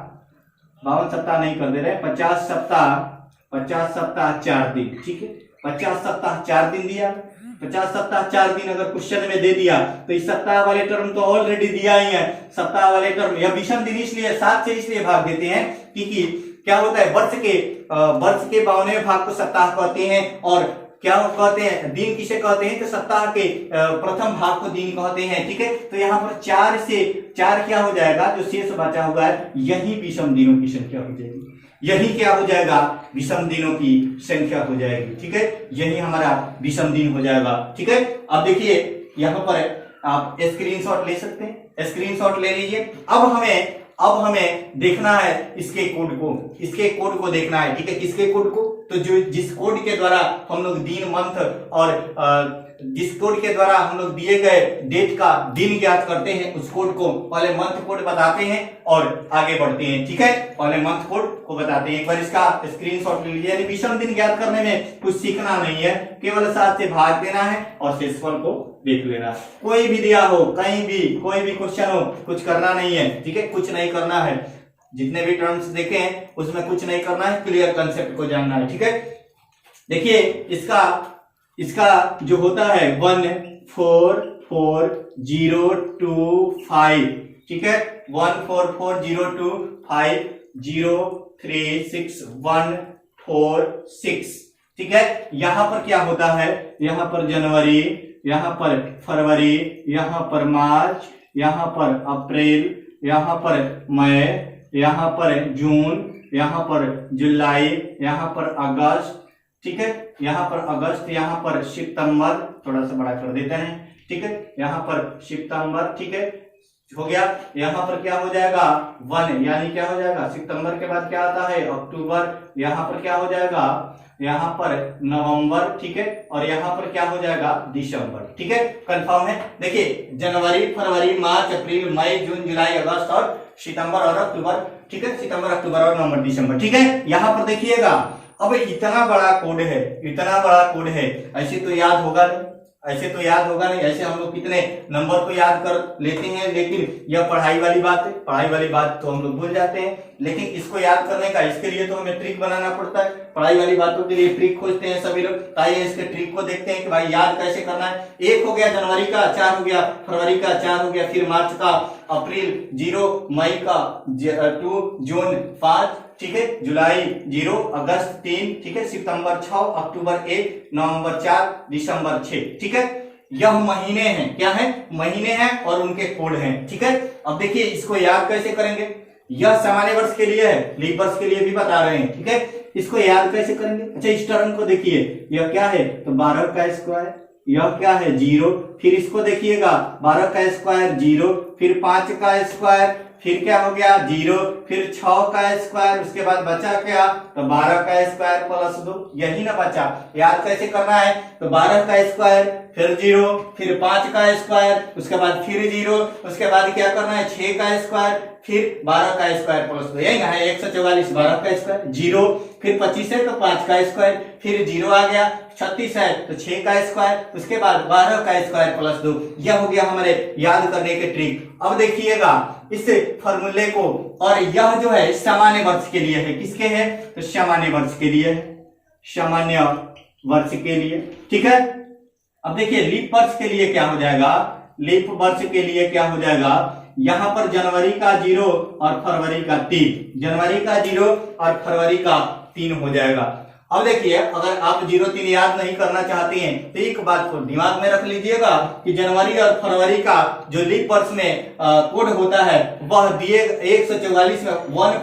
नहीं कर दे रहे, 50 सप्ताह 4 दिन। ठीक है, 50 सप्ताह 4 दिन दिया, 50 सप्ताह 4 दिन अगर क्वेश्चन में दे दिया तो इस सप्ताह वाले टर्म तो ऑलरेडी दिया ही है। सप्ताह वाले टर्म या विषम दिन इसलिए 7 से इसलिए भाग देते हैं क्योंकि क्या होता है? वर्ष के 52वें भाग को सप्ताह कहते हैं। और क्या कहते हैं? दिन किसे कहते हैं? तो सप्ताह के प्रथम भाग को दिन कहते हैं। ठीक है, तो यहाँ पर 4 से 4 क्या हो जाएगा? जो शेष बचा होगा यही विषम दिनों की संख्या हो जाएगी। यही क्या हो जाएगा? विषम दिनों की संख्या हो जाएगी। ठीक है, यही हमारा विषम दिन हो जाएगा। ठीक है, अब देखिए यहाँ पर आप स्क्रीनशॉट ले सकते हैं, स्क्रीनशॉट ले लीजिए। अब हमें देखना है इसके कोड को देखना है। ठीक है, किसके कोड को? तो जो जिस कोड के द्वारा हम लोग दिन, मंथ और जिस कोड के द्वारा हम लोग दिए गए डेट का दिन ज्ञात करते हैं उस कोड को पहले मंथ कोड बताते हैं और आगे बढ़ते हैं। ठीक है, पहले मंथ कोड को बताते हैं। एक बार इसका स्क्रीनशॉट ले लीजिए। यानी विषम दिन ज्ञात करने में कुछ सीखना नहीं है, केवल 7 से भाग देना है और शेषफल को देख लेना। कोई भी दिया हो, कहीं भी कोई भी क्वेश्चन हो, कुछ करना नहीं है। ठीक है, कुछ नहीं करना है। जितने भी टर्म्स देखे हैं उसमें कुछ नहीं करना है, क्लियर कंसेप्ट को जानना है। ठीक है, देखिए इसका जो होता है 144025। ठीक है, 144025036146। ठीक है, यहां पर क्या होता है? यहां पर जनवरी, यहां पर फरवरी, यहां पर मार्च, यहां पर अप्रैल, यहां पर मई, यहां पर जून, यहां पर जुलाई, यहां पर अगस्त। ठीक है, यहाँ पर अगस्त, यहाँ पर सितंबर, थोड़ा सा बड़ा कर देते हैं। ठीक है, यहाँ पर सितंबर। ठीक है, हो गया। यहाँ पर क्या हो जाएगा? 1, यानी क्या हो जाएगा? सितंबर के बाद क्या आता है? अक्टूबर। यहाँ पर क्या हो जाएगा? यहाँ पर नवंबर। ठीक है, और यहाँ पर क्या हो जाएगा? दिसंबर। ठीक है, कंफर्म है। देखिए जनवरी, फरवरी, मार्च, अप्रैल, मई, जून, जुलाई, अगस्त और सितंबर और अक्टूबर। ठीक है, सितंबर, अक्टूबर और नवंबर, दिसंबर। ठीक है, यहाँ पर देखिएगा अब इतना बड़ा कोड है, ऐसे तो याद होगा नहीं। ऐसे हम लोग कितने नंबर को याद कर लेते हैं, लेकिन यह पढ़ाई वाली बात तो हम लोग भूल जाते हैं। लेकिन इसको याद करने का, इसके लिए तो हमें ट्रिक बनाना पड़ता है। पढ़ाई वाली बातों के लिए ट्रिक खोजते हैं सभी लोग। आइए इसके ट्रिक को देखते हैं कि भाई याद कैसे करना है। 1 हो गया जनवरी का, 4 हो गया फरवरी का, 4 हो गया फिर मार्च का, अप्रैल 0, मई का 2, जून 5, ठीक है, जुलाई 0, अगस्त 3, ठीक है, सितंबर 6, अक्टूबर 1, नवंबर 4, दिसंबर 6। ठीक है, यह महीने हैं। क्या है? महीने हैं और उनके कोड हैं। ठीक है, अब देखिए इसको याद कैसे करेंगे। यह सामान्य वर्ष के लिए है, लीप वर्ष के लिए भी बता रहे हैं। ठीक है, इसको याद कैसे करेंगे? अच्छा, इस टर्म को देखिए, यह क्या है? तो 12 का स्क्वायर, यह क्या है? 0। फिर इसको देखिएगा, 12 का स्क्वायर 0, फिर 5 का स्क्वायर, फिर क्या हो गया? 0, फिर 6 का स्क्वायर, उसके बाद बचा क्या? तो 12 का स्क्वायर प्लस 2, यही ना बचा। याद कैसे करना है? तो 12 का स्क्वायर, फिर 0, फिर 5 का स्क्वायर, उसके बाद फिर 0, उसके बाद क्या करना है? 6 का स्क्वायर, फिर 12 का स्क्वायर प्लस 2, यही ना है 144। 12 का स्क्वायर 0, फिर 25 है तो 5 का स्क्वायर, फिर 0 आ गया, 36 है तो 6 का स्क्वायर, उसके बाद 12 का स्क्वायर प्लस 2। यह हो गया हमारे याद करने के ट्रिक। अब देखिएगा इस फॉर्मूले को, और यह जो है सामान्य वर्ष के लिए है। किसके है? तो सामान्य वर्ष के लिए है, सामान्य वर्ष के लिए। ठीक है, अब देखिए लीप वर्ष के लिए क्या हो जाएगा? लीप वर्ष के लिए क्या हो जाएगा? यहाँ पर जनवरी का 0 और फरवरी का 3, जनवरी का 0 और फरवरी का 3 हो जाएगा। अब देखिए, अगर आप 0-3 याद नहीं करना चाहते हैं तो एक बात को दिमाग में रख लीजिएगा कि जनवरी और फरवरी का जो लीप वर्ष में कोड होता है वह दिए 144 में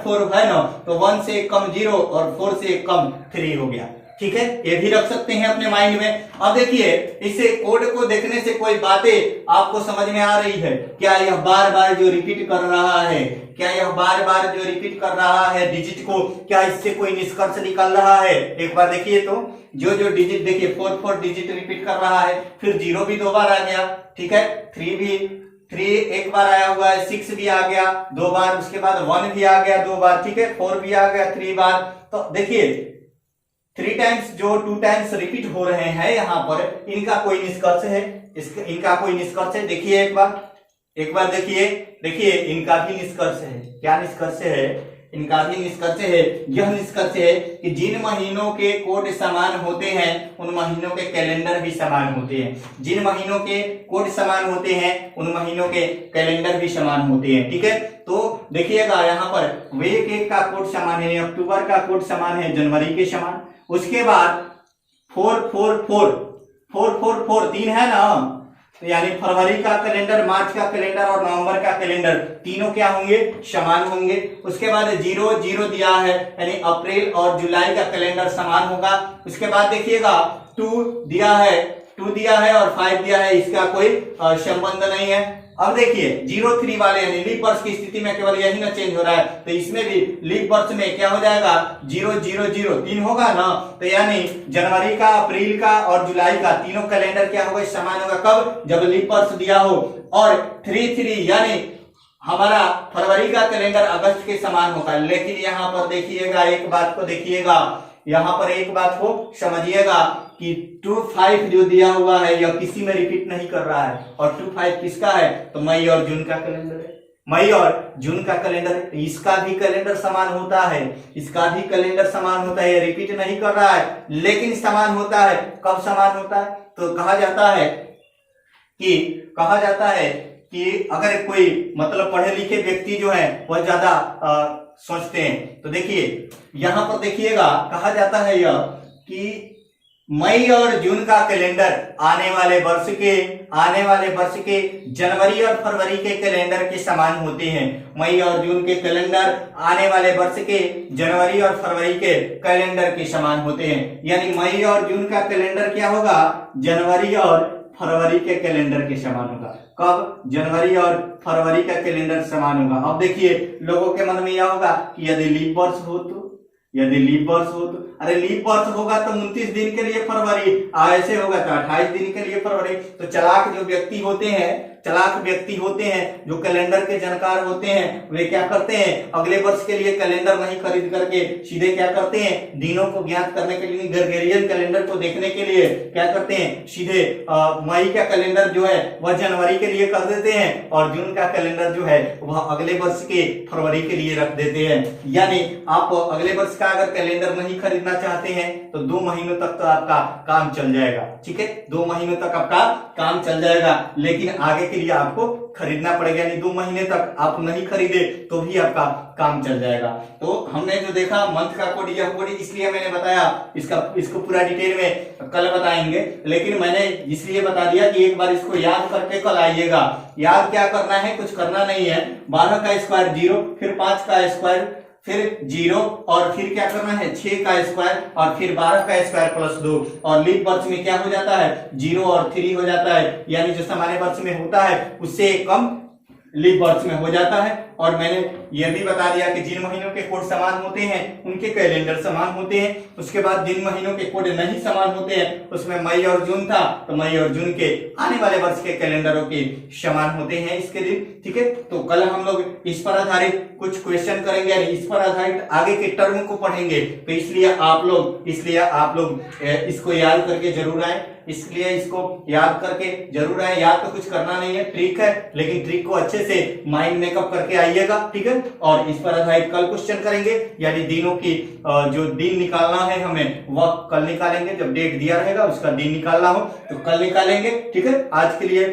14 है ना, तो 1 से कम 0 और 4 से कम 3 हो गया। ठीक है, ये भी रख सकते हैं अपने माइंड में। अब देखिए, इसे कोड को देखने से कोई बातें आपको समझ में आ रही है क्या? यह बार बार जो रिपीट कर रहा है, क्या यह बार बार जो रिपीट कर रहा है डिजिट को, क्या इससे कोई निष्कर्ष निकल रहा है? एक बार देखिए तो, जो डिजिट देखिए 4 डिजिट रिपीट कर रहा है, फिर 0 भी 2 बार आ गया, ठीक है, 3 एक बार आया हुआ है, 6 भी आ गया 2 बार, उसके बाद 1 भी आ गया 2 बार, ठीक है, 4 भी आ गया 3 बार। तो देखिए 3 टाइम्स जो 2 टाइम्स रिपीट हो रहे हैं यहाँ पर, इनका कोई निष्कर्ष है? इनका कोई निष्कर्ष है? देखिए एक बार देखिए इनका भी निष्कर्ष है। क्या निष्कर्ष है? इनका भी निष्कर्ष है। यह निष्कर्ष है कि जिन महीनों के कोड समान होते हैं उन महीनों के कैलेंडर भी समान होते हैं। जिन महीनों के कोड समान होते हैं उन महीनों के कैलेंडर भी समान होते हैं। ठीक है, तो देखिएगा यहाँ पर एक का कोड समान है, अक्टूबर का कोड समान है जनवरी के समान। उसके बाद 4 3 है ना, यानी फरवरी का कैलेंडर, मार्च का कैलेंडर और नवंबर का कैलेंडर तीनों क्या होंगे? समान होंगे। उसके बाद 0 दिया है, यानी अप्रैल और जुलाई का कैलेंडर समान होगा। उसके बाद देखिएगा 2 दिया है और 5 दिया है, इसका कोई संबंध नहीं है। अब देखिए 0-3 वाले यानी लीप वर्ष की स्थिति में केवल यही ना चेंज हो रहा है, तो इसमें भी लीप वर्ष में क्या हो जाएगा? 0-0-0-3 होगा ना, तो यानी जनवरी का, अप्रैल का और जुलाई का तीनों कैलेंडर क्या होगा? समान होगा। कब? जब लीप वर्ष दिया हो। और 3 यानी हमारा फरवरी का कैलेंडर अगस्त के समान होगा। लेकिन यहाँ पर देखिएगा, एक बात को देखिएगा, यहाँ पर एक बात को समझिएगा कि 2-5 जो दिया हुआ है यह किसी में रिपीट नहीं कर रहा है। और 2-5 किसका है? तो मई और जून का कैलेंडर है, मई और जून का कैलेंडर है। तो इसका भी कैलेंडर समान होता है, इसका भी कैलेंडर समान होता है। रिपीट नहीं कर रहा है लेकिन समान होता है। कब समान होता है? तो कहा जाता है कि अगर कोई मतलब पढ़े लिखे व्यक्ति जो है वह ज्यादा सोचते हैं। तो देखिए यहां पर देखिएगा, कहा जाता है यह कि मई और जून का कैलेंडर आने वाले वर्ष के जनवरी और फरवरी के कैलेंडर के समान होते हैं। मई और जून के कैलेंडर आने वाले वर्ष के जनवरी और फरवरी के कैलेंडर के समान होते हैं। यानी मई और जून का कैलेंडर क्या होगा? जनवरी और फरवरी के कैलेंडर के समान होगा। कब? जनवरी और फरवरी का कैलेंडर समान होगा। अब देखिए लोगों के मन में यह होगा कि यदि लीप वर्ष हो तो, अरे लीप वर्ष होगा तो 29 दिन के लिए फरवरी, ऐसे होगा तो 28 दिन के लिए फरवरी। तो चालाक व्यक्ति होते हैं जो कैलेंडर के जानकार होते हैं, वे क्या करते हैं? अगले वर्ष के लिए कैलेंडर नहीं खरीद करके सीधे क्या करते हैं? दिनों को ज्ञात करने के लिए, ग्रेगोरियन कैलेंडर को देखने के लिए क्या करते हैं? सीधे मई का कैलेंडर जो है वह जनवरी के लिए कर देते हैं और जून का कैलेंडर जो है वह अगले वर्ष के फरवरी के लिए रख देते हैं। यानी आप अगले वर्ष का अगर कैलेंडर नहीं खरीदना चाहते हैं तो 2 महीनों तक तो आपका काम चल जाएगा। ठीक है, 2 महीनों तक आपका काम चल जाएगा, लेकिन आगे के लिए आपको खरीदना पड़ेगा। यानी 2 महीने तक आप नहीं खरीदे तो भी आपका काम चल जाएगा। तो हमने जो देखा मंथ का कोड, यह कोड इसलिए मैंने बताया, इसको पूरा डिटेल में कल बताएंगे, लेकिन मैंने इसलिए बता दिया कि एक बार इसको याद करके कल आइएगा। याद क्या करना है? कुछ करना नहीं है। 12 का स्क्वायर 0, फिर 5 का स्क्वायर, फिर 0 और फिर क्या करना है? 6 का स्क्वायर और फिर 12 का स्क्वायर प्लस 2। और लीप वर्ष में क्या हो जाता है? 0 और 3 हो जाता है, यानी जो सामान्य वर्ष में होता है उससे कम लीप वर्ष में हो जाता है। और मैंने यह भी बता दिया कि जिन महीनों के कोड समान होते हैं उनके कैलेंडर समान होते हैं। उसके बाद जिन महीनों के कोड नहीं समान होते हैं, उसमें मई और जून था तो मई और जून के आने वाले वर्ष के कैलेंडरों के समान होते हैं इसके दिन। ठीक है, तो कल हम लोग इस पर आधारित कुछ क्वेश्चन करेंगे, इस पर आधारित आगे के टर्म को पढ़ेंगे। तो इसलिए आप लोग इसको याद करके जरूर आए, इसलिए इसको याद करके जरूर आए। याद तो कुछ करना नहीं है, ट्रिक है, लेकिन ट्रिक को अच्छे से माइंड मेकअप करके आइएगा। ठीक है, और इस पर आधारित कल क्वेश्चन करेंगे, यानी दिनों की जो दिन निकालना है हमें वह कल निकालेंगे। जब डेट दिया रहेगा उसका दिन निकालना हो तो कल निकालेंगे। ठीक है, आज के लिए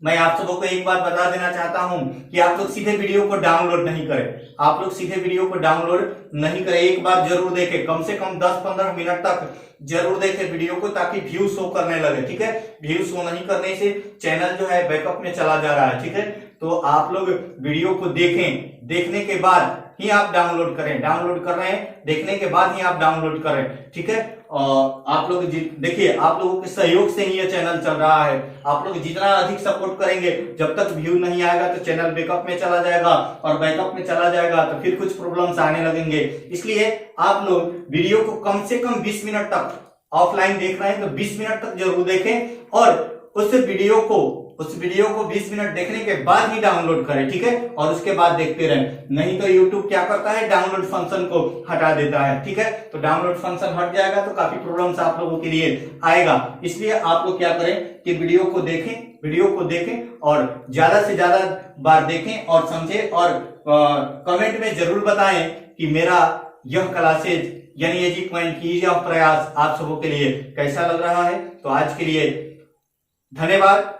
मैं आप सबों को एक बात बता देना चाहता हूं कि आप लोग सीधे वीडियो को डाउनलोड नहीं करें। आप लोग सीधे वीडियो को डाउनलोड नहीं करें, एक बार जरूर देखें, कम से कम 10-15 मिनट तक जरूर देखें वीडियो को, ताकि व्यू शो करने लगे। ठीक है, व्यू शो नहीं करने से चैनल जो है बैकअप में चला जा रहा है। ठीक है, तो आप लोग वीडियो को देखें, देखने के बाद ही आप डाउनलोड करें। डाउनलोड कर रहे हैं, देखने के बाद ही आप डाउनलोड करें। ठीक है, और आप लोग देखिए, आप लोगों के सहयोग से ही ये चैनल चल रहा है। आप लोग जितना अधिक सपोर्ट करेंगे, जब तक व्यू नहीं आएगा तो चैनल बैकअप में चला जाएगा, और बैकअप में चला जाएगा तो फिर कुछ प्रॉब्लम्स आने लगेंगे। इसलिए आप लोग वीडियो को कम से कम 20 मिनट तक, ऑफलाइन देख रहे हैं तो 20 मिनट तक जरूर देखें, और उस वीडियो को 20 मिनट देखने के बाद ही डाउनलोड करें। ठीक है, और उसके बाद देखते रहें, नहीं तो YouTube क्या करता है, डाउनलोड फंक्शन को हटा देता है। ठीक है, तो डाउनलोड फंक्शन हट जाएगा तो काफी प्रॉब्लम्स आप लोगों के लिए आएगा। इसलिए आप लोग क्या करें कि वीडियो को देखें और ज्यादा से ज्यादा बार देखें और समझें, और कमेंट में जरूर बताएं कि मेरा यह क्लासेज यानी EasyPoint की यह प्रयास आप सबों के लिए कैसा लग रहा है। तो आज के लिए धन्यवाद।